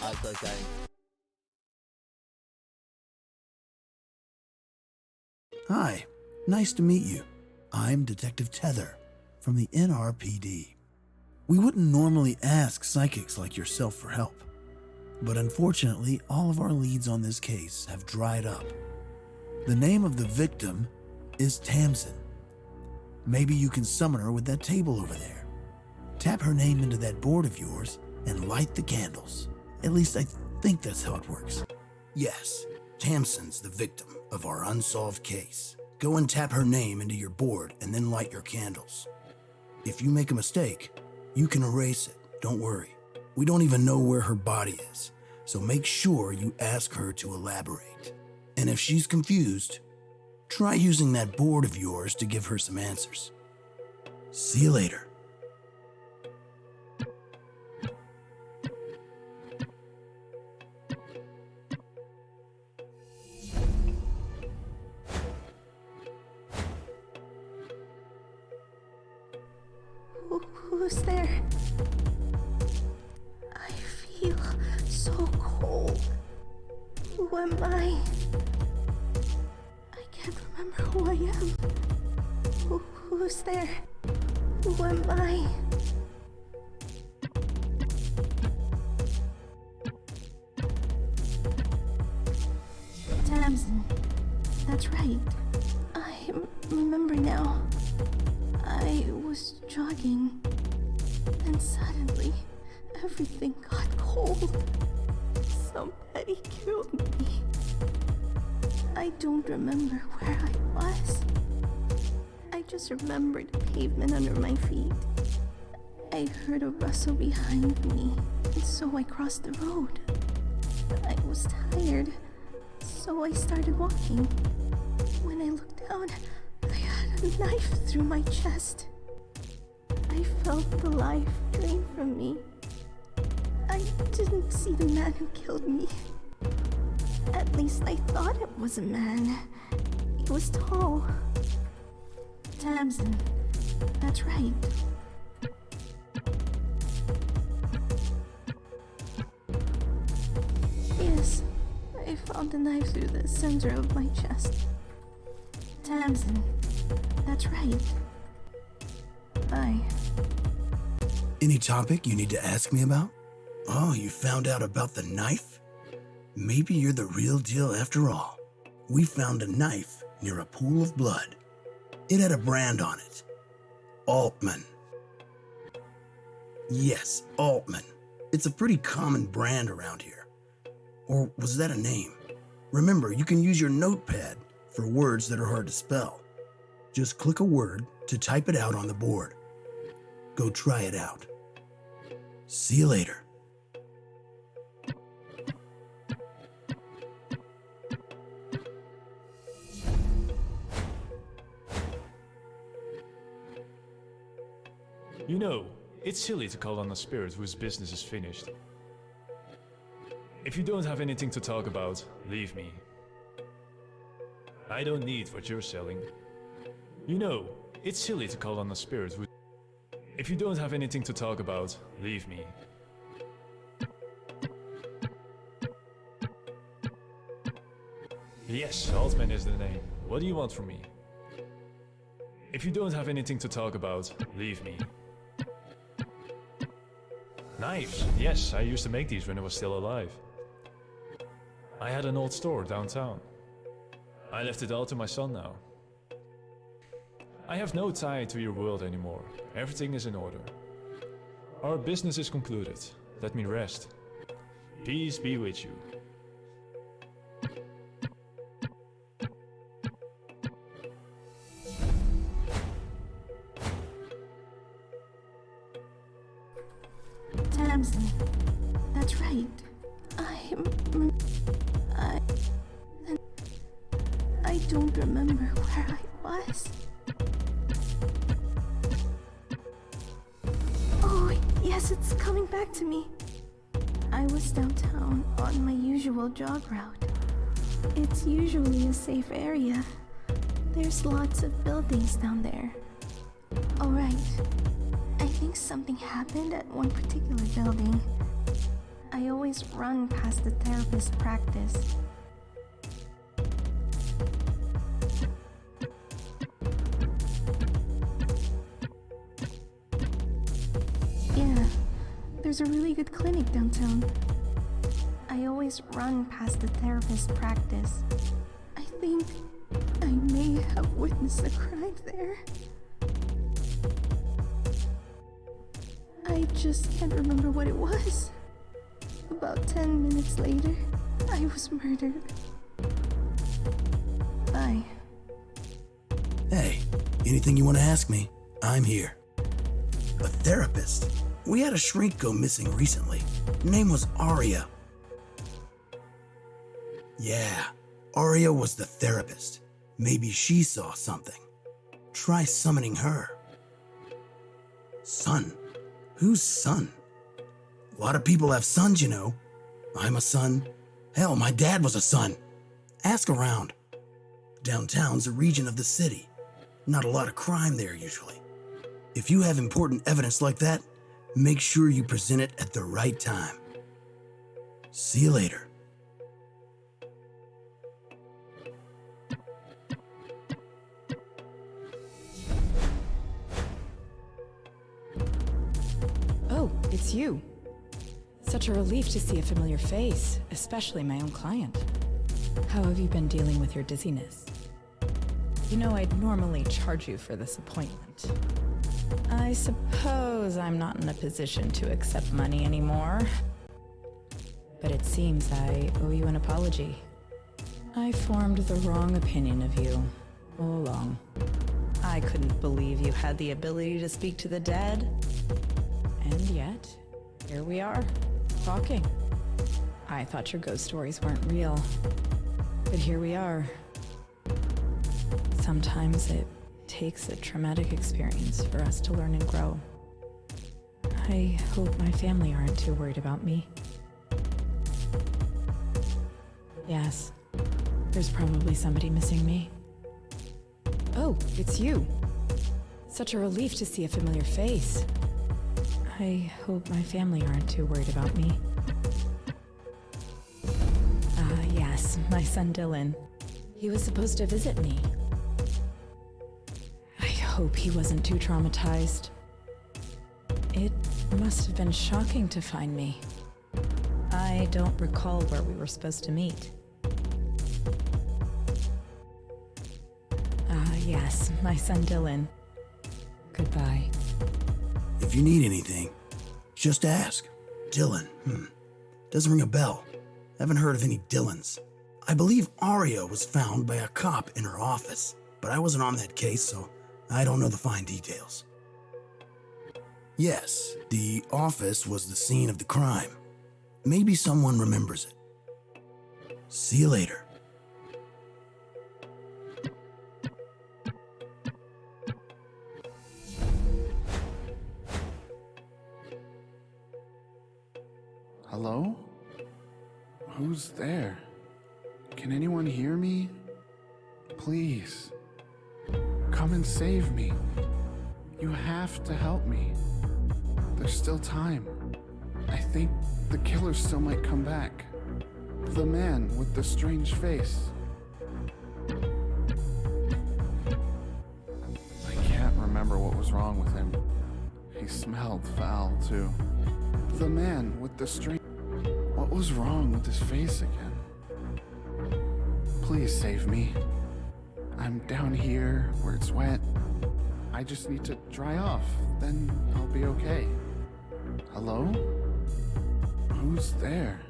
That's okay. Hi, nice to meet you. I'm Detective Tether from the NRPD. We wouldn't normally ask psychics like yourself for help, but unfortunately, all of our leads on this case have dried up. The name of the victim is Tamson. Maybe you can summon her with that table over there. Tap her name into that board of yours and light the candles. At least I think that's how it works. Yes, Tamson's the victim of our unsolved case. Go and tap her name into your board and then light your candles. If you make a mistake, you can erase it, don't worry. We don't even know where her body is, so make sure you ask her to elaborate. And if she's confused, try using that board of yours to give her some answers. See you later. Who's there? I feel so cold. Who am I? I can't remember who I am. Who's there? Who am I? Tamson. That's right. I remember now. I was jogging, and suddenly, everything got cold. Somebody killed me. I don't remember where I was. I just remember the pavement under my feet. I heard a rustle behind me, and so I crossed the road. I was tired, so I started walking. When I looked down, I had a knife through my chest. I felt the life drain from me. I didn't see the man who killed me. At least I thought it was a man. He was tall. Tamson. That's right. Yes, I found the knife through the center of my chest. Tamson. That's right. Bye. Any topic you need to ask me about? Oh, you found out about the knife? Maybe you're the real deal after all. We found a knife near a pool of blood. It had a brand on it. Altmann. Yes, Altmann. It's a pretty common brand around here. Or was that a name? Remember, you can use your notepad for words that are hard to spell. Just click a word to type it out on the board. Go try it out. See you later. You know, it's silly to call on a spirit whose business is finished. If you don't have anything to talk about, leave me. I don't need what you're selling. You know, it's silly to call on a spirit who... If you don't have anything to talk about, leave me. Yes, Altmann is the name. What do you want from me? If you don't have anything to talk about, leave me. Knives. Yes, I used to make these when I was still alive. I had an old store downtown. I left it all to my son now. I have no tie to your world anymore. Everything is in order. Our business is concluded. Let me rest. Peace be with you. Tamson. That's right. I don't remember where I was. Oh, yes, it's coming back to me. I was downtown on my usual jog route. It's usually a safe area. There's lots of buildings down there. All right. I think something happened at one particular building. I I always run past the therapist practice. Yeah, there's a really good clinic downtown. I always run past the therapist practice. I think I may have witnessed a crime there. I just can't remember what it was. About 10 minutes later, I was murdered. Bye. Hey, anything you want to ask me, I'm here. A therapist? We had a shrink go missing recently. Her name was Aria. Yeah, Aria was the therapist. Maybe she saw something. Try summoning her. Son? Who's son? A lot of people have sons, you know. I'm a son. Hell, my dad was a son. Ask around. Downtown's a region of the city. Not a lot of crime there usually. If you have important evidence like that, make sure you present it at the right time. See you later. Oh, it's you. Such a relief to see a familiar face, especially my own client. How have you been dealing with your dizziness? You know, I'd normally charge you for this appointment. I suppose I'm not in a position to accept money anymore. But it seems I owe you an apology. I formed the wrong opinion of you all along. I couldn't believe you had the ability to speak to the dead. And yet, here we are, talking. I thought your ghost stories weren't real, but here we are. Sometimes it takes a traumatic experience for us to learn and grow. I hope my family aren't too worried about me. Yes, there's probably somebody missing me. Oh, it's you. Such a relief to see a familiar face. I hope my family aren't too worried about me. Yes, my son Dylan. He was supposed to visit me. I hope he wasn't too traumatized. It must have been shocking to find me. I don't recall where we were supposed to meet. Yes, my son Dylan. Goodbye. If you need anything, just ask. Dylan, doesn't ring a bell. Haven't heard of any Dylans. I believe Aria was found by a cop in her office, but I wasn't on that case, so I don't know the fine details. Yes, the office was the scene of the crime. Maybe someone remembers it. See you later. Hello? Who's there? Can anyone hear me? Please. Come and save me. You have to help me. There's still time. I think the killer still might come back. The man with the strange face. I can't remember what was wrong with him. He smelled foul, too. The man with the strange... What was wrong with his face again? Please save me. I'm down here where it's wet. I just need to dry off, then I'll be okay. Hello? Who's there?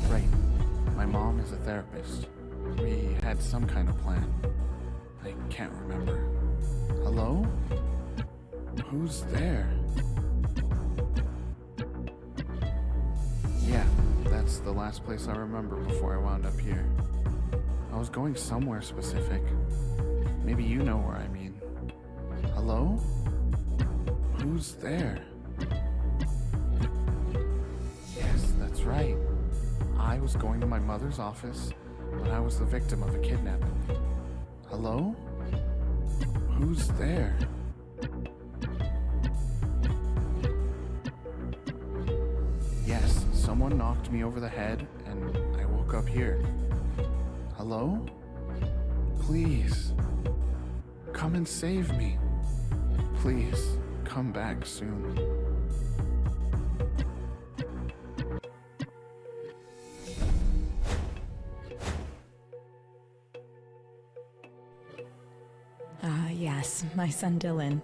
Right. My mom is a therapist. We had some kind of plan. I can't remember. Hello? Who's there? Yeah, that's the last place I remember before I wound up here. I was going somewhere specific. Maybe you know where I mean. Hello? Who's there? Yes, that's right. I was going to my mother's office when I was the victim of a kidnapping. Hello? Who's there? Yes, someone knocked me over the head and I woke up here. Hello? Please, come and save me. Please, come back soon. Ah, yes, my son Dylan.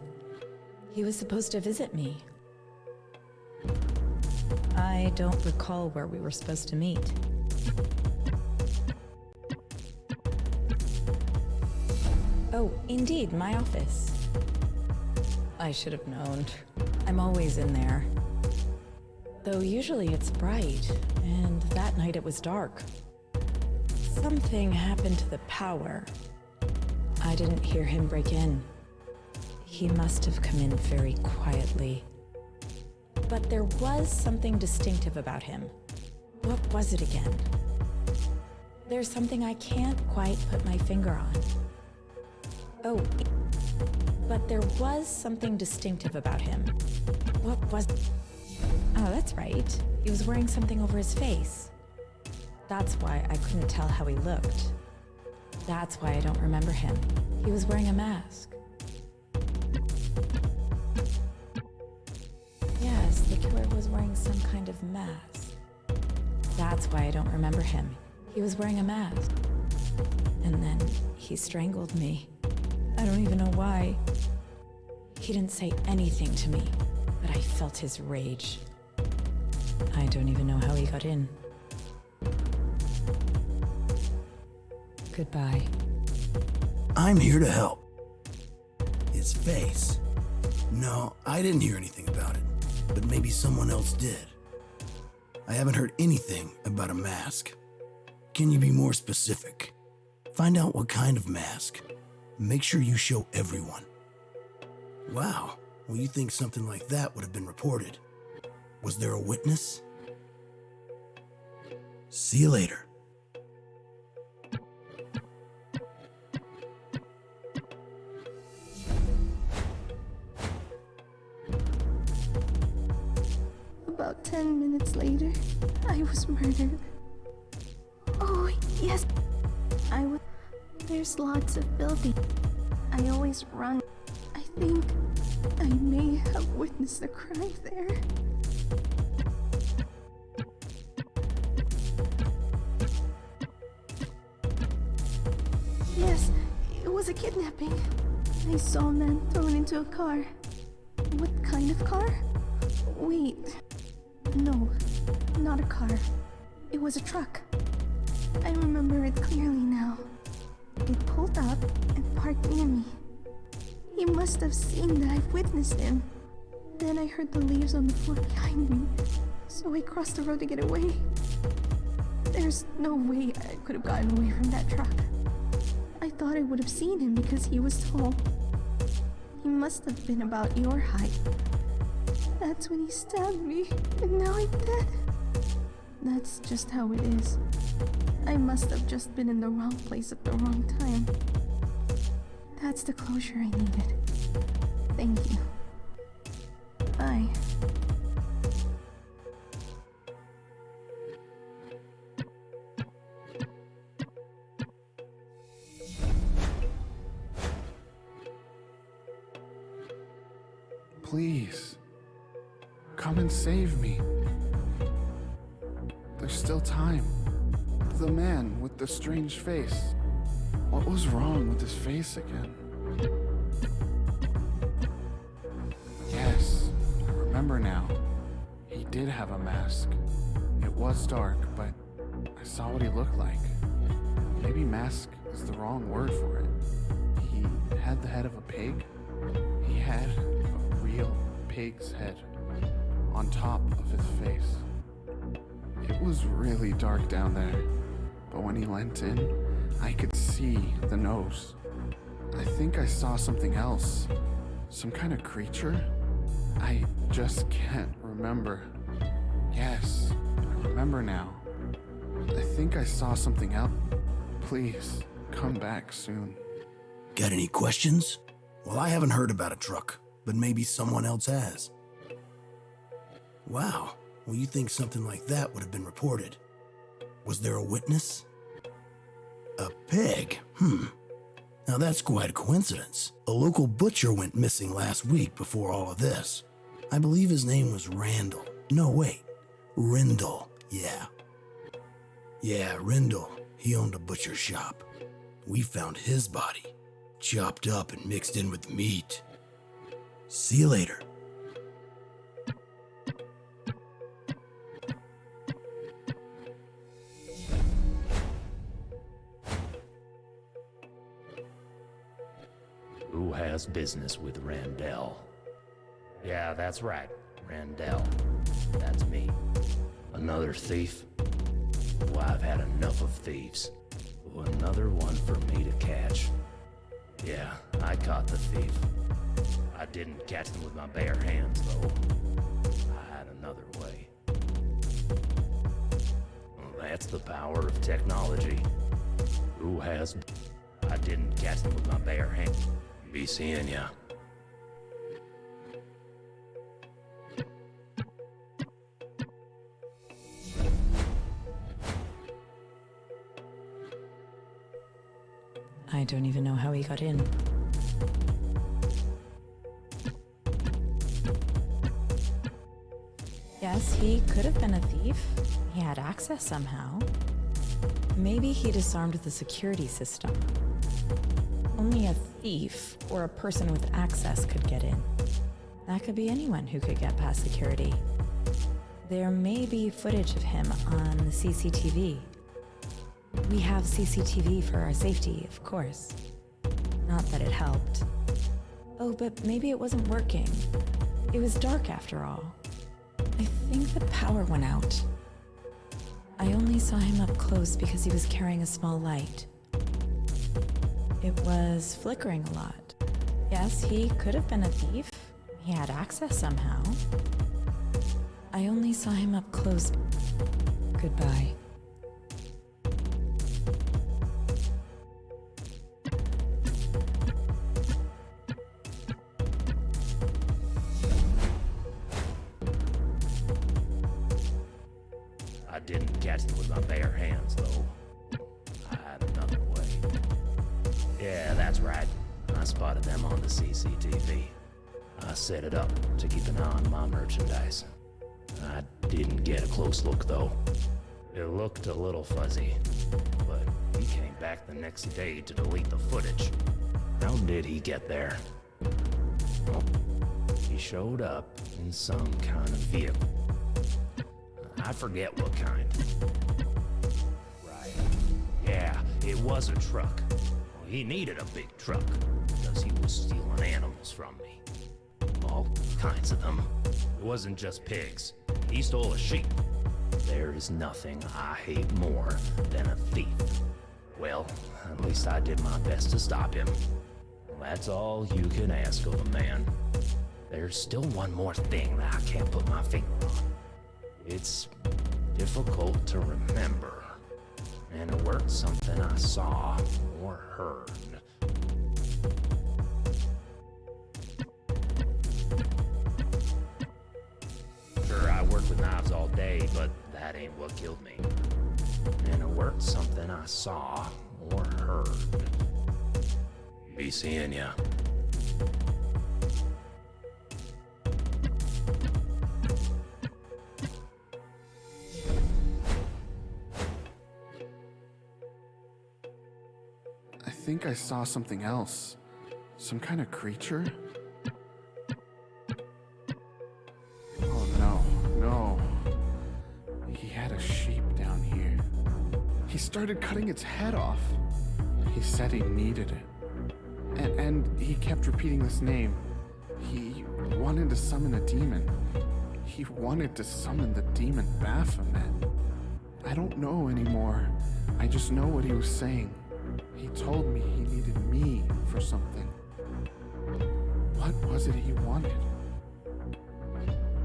He was supposed to visit me. I don't recall where we were supposed to meet. Oh, indeed, my office. I should have known. I'm always in there. Though usually it's bright, and that night it was dark. Something happened to the power. I didn't hear him break in. He must have come in very quietly. But there was something distinctive about him. What was it again? There's something I can't quite put my finger on. Oh, but there was something distinctive about him. What was... Oh, that's right. He was wearing something over his face. That's why I couldn't tell how he looked. That's why I don't remember him. He was wearing a mask. Yes, the killer was wearing some kind of mask. That's why I don't remember him. He was wearing a mask. And then he strangled me. I don't even know why. He didn't say anything to me, but I felt his rage. I don't even know how he got in. Goodbye. I'm here to help. His face. No, I didn't hear anything about it, but maybe someone else did. I haven't heard anything about a mask. Can you be more specific? Find out what kind of mask. Make sure you show everyone. Wow, well, you think something like that would have been reported. Was there a witness? See you later. About 10 minutes later, I was murdered. Oh, yes. There's lots of buildings. I always run. I think I may have witnessed a crime there. Yes, it was a kidnapping. I saw a man thrown into a car. What kind of car? Wait. No, not a car. It was a truck. I remember it clearly now. It pulled up and parked near me. He must have seen that I witnessed him. Then I heard the leaves on the floor behind me, so I crossed the road to get away. There's no way I could have gotten away from that truck. I thought I would have seen him because he was tall. He must have been about your height. That's when he stabbed me, and now I'm dead. That's just how it is. I must have just been in the wrong place at the wrong time. That's the closure I needed. Thank you. Bye. Please, come and save me. There's still time. The man with the strange face. What was wrong with his face again? Yes, I remember now. He did have a mask. It was dark, but I saw what he looked like. Maybe mask is the wrong word for it. He had the head of a pig. He had a real pig's head on top of his face. It was really dark down there, but when he leant in, I could see the nose. I think I saw something else. Some kind of creature? I just can't remember. Yes, I remember now. I think I saw something else. Please, come back soon. Got any questions? Well, I haven't heard about a truck, but maybe someone else has. Wow, well, you think something like that would have been reported. Was there a witness? A pig? Now that's quite a coincidence. A local butcher went missing last week before all of this. I believe his name was Randell. No, wait. Randell, yeah. Yeah, Randell. He owned a butcher shop. We found his body, chopped up and mixed in with meat. See you later. Who has business with Randell? Yeah, that's right, Randell. That's me. Another thief? Well, I've had enough of thieves. Another one for me to catch. Yeah, I caught the thief. I didn't catch them with my bare hands, though. I had another way. Well, that's the power of technology. Who has... I didn't catch them with my bare hands. Be seeing ya. I don't even know how he got in. Yes, he could have been a thief. He had access somehow. Maybe he disarmed the security system. Only a thief or a person with access could get in. That could be anyone who could get past security. There may be footage of him on the CCTV. We have CCTV for our safety, of course. Not that it helped. Oh, but maybe it wasn't working. It was dark after all. I think the power went out. I only saw him up close because he was carrying a small light. It was flickering a lot. Yes, he could have been a thief. He had access somehow. I only saw him up close. Goodbye. I didn't catch them with my bare hands, though. I had another way. Yeah, that's right. I spotted them on the CCTV. I set it up to keep an eye on my merchandise. I didn't get a close look, though. It looked a little fuzzy, but he came back the next day to delete the footage. How did he get there? Well, he showed up in some kind of vehicle. I forget what kind. Right. Yeah, it was a truck. Well, he needed a big truck, because he was stealing animals from me. All kinds of them. It wasn't just pigs. He stole a sheep. There is nothing I hate more than a thief. Well, at least I did my best to stop him. That's all you can ask of a man. There's still one more thing that I can't put my finger on. It's difficult to remember, and it weren't something I saw or heard. Sure, I worked with knives all day, but that ain't what killed me. And it weren't something I saw or heard. Be seeing ya. I think I saw something else. Some kind of creature? Oh no. He had a sheep down here. He started cutting its head off. He said he needed it. And he kept repeating this name. He wanted to summon a demon. He wanted to summon the demon Baphomet. I don't know anymore. I just know what he was saying. He told me he needed me for something. What was it he wanted?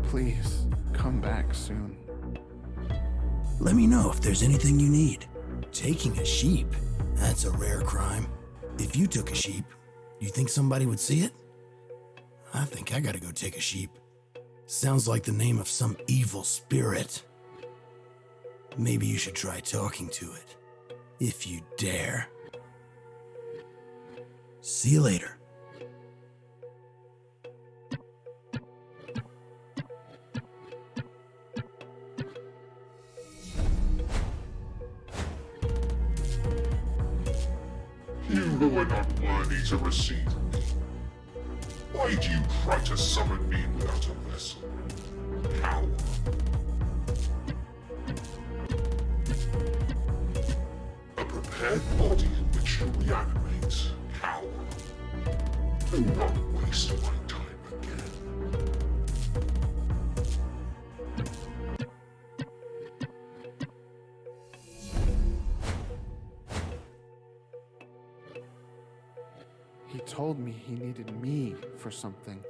Please, come back soon. Let me know if there's anything you need. Taking a sheep, that's a rare crime. If you took a sheep, You think somebody would see it? I think I gotta go take a sheep. Sounds like the name of some evil spirit. Maybe you should try talking to it, if you dare. See you later. You who are not worthy to receive me. Why do you try to summon me without a vessel? Coward. A prepared body in which to reanimate. Coward. Do not waste my time again. He told me he needed me for something.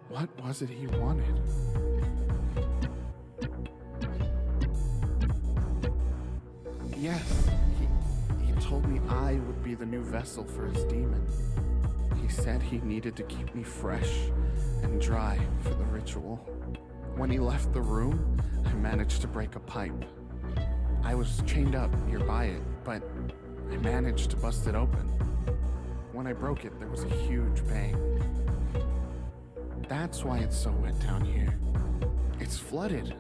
What was it he wanted? Yes, he told me I would be the new vessel for his demon. He said he needed to keep me fresh and dry for the ritual. When he left the room, I managed to break a pipe. I was chained up nearby it, but I managed to bust it open. When I broke it, there was a huge bang. That's why it's so wet down here. It's flooded.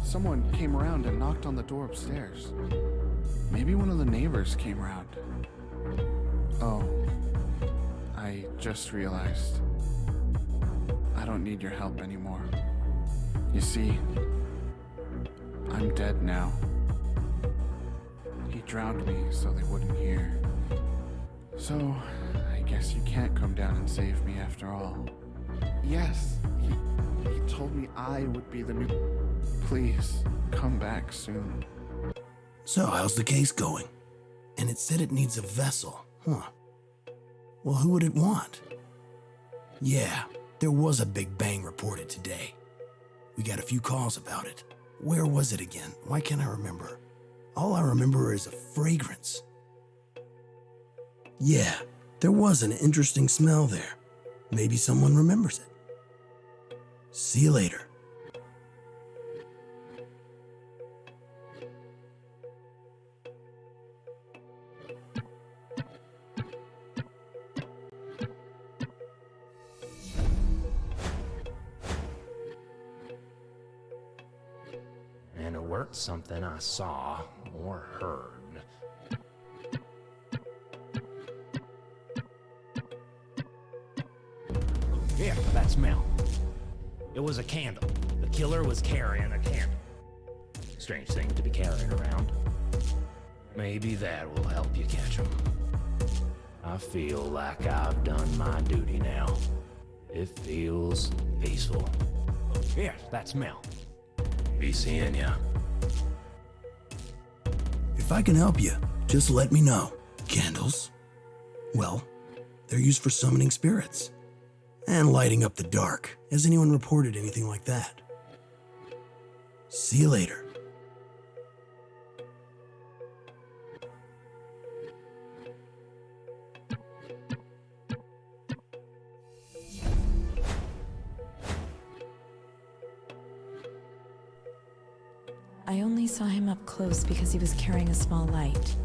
Someone came around and knocked on the door upstairs. Maybe one of the neighbors came around. Oh, I just realized. I don't need your help anymore. You see, I'm dead now. He drowned me so they wouldn't hear. So, I guess you can't come down and save me after all. Yes, he told me I would be the new... Please, come back soon. So, how's the case going? And it said it needs a vessel, huh? Well, who would it want? Yeah, there was a big bang reported today. We got a few calls about it. Where was it again? Why can't I remember? All I remember is a fragrance. Yeah, there was an interesting smell there. Maybe someone remembers it. See you later. And it weren't something I saw or heard. Yeah, that smell. It was a candle. The killer was carrying a candle. Strange thing to be carrying around. Maybe that will help you catch him. I feel like I've done my duty now. It feels peaceful. Yeah, that smell. Be seeing ya. If I can help you, just let me know. Candles? Well, they're used for summoning spirits. And lighting up the dark. Has anyone reported anything like that? See you later. I only saw him up close because he was carrying a small light.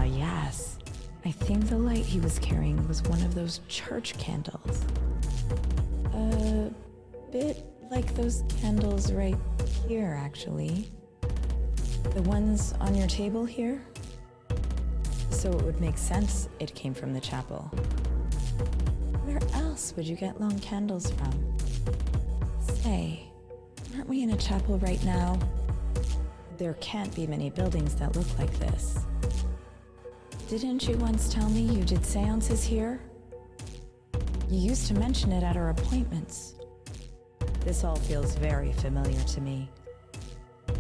Yes. I think the light he was carrying was one of those church candles. A bit like those candles right here, actually. The ones on your table here? So it would make sense it came from the chapel. Where else would you get long candles from? Say, aren't we in a chapel right now? There can't be many buildings that look like this. Didn't you once tell me you did seances here? You used to mention it at our appointments. This all feels very familiar to me.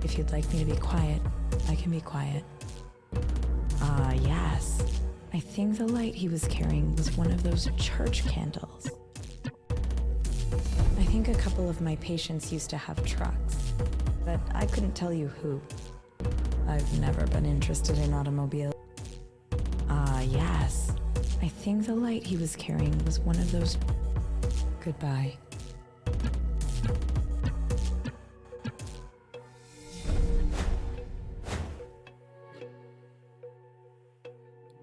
If you'd like me to be quiet, I can be quiet. Yes. I think the light he was carrying was one of those church candles. I think a couple of my patients used to have trucks. but I couldn't tell you who. I've never been interested in automobiles. Ah, yes. I think the light he was carrying was one of those... Goodbye.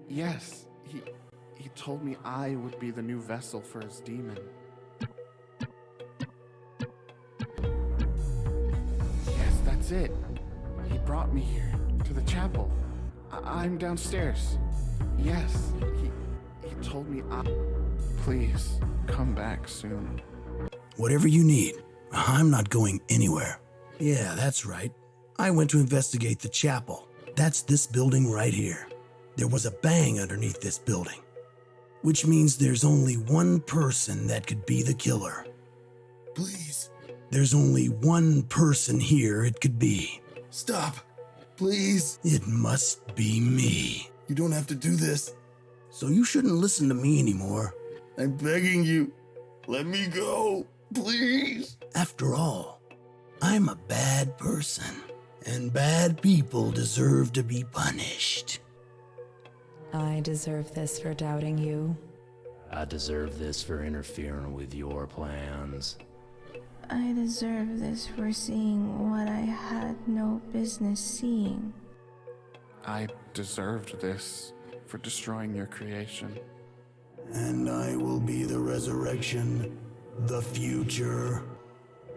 Yes, he told me I would be the new vessel for his demon. Yes, that's it. He brought me here, to the chapel. I'm downstairs. Yes, he told me Please, come back soon. Whatever you need, I'm not going anywhere. Yeah, that's right. I went to investigate the chapel. That's this building right here. There was a bang underneath this building, which means there's only one person that could be the killer. Please. There's only one person here it could be. Stop. Please. It must be me. You don't have to do this. So you shouldn't listen to me anymore. I'm begging you. Let me go. Please. After all, I'm a bad person, and bad people deserve to be punished. I deserve this for doubting you. I deserve this for interfering with your plans. I deserve this for seeing what I had no business seeing. I deserved this for destroying your creation. And I will be the resurrection, the future.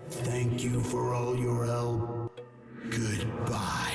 Thank you for all your help. Goodbye.